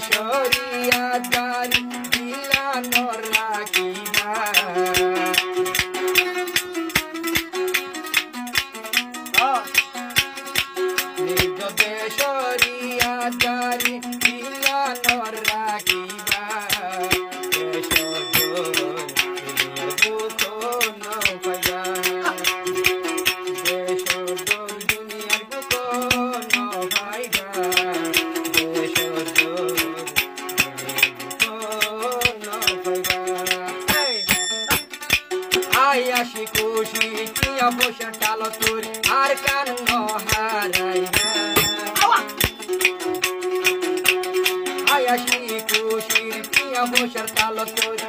শরিয়াদারি দিলানোর রাখিবা নিজ শরিয়াদারি দিলানোর রাখিবা আয়াসি খুশি কিয়া বসে টালো তোর আর কান হারাই আয়াসি খুশি কিয়া বসে টালো তোর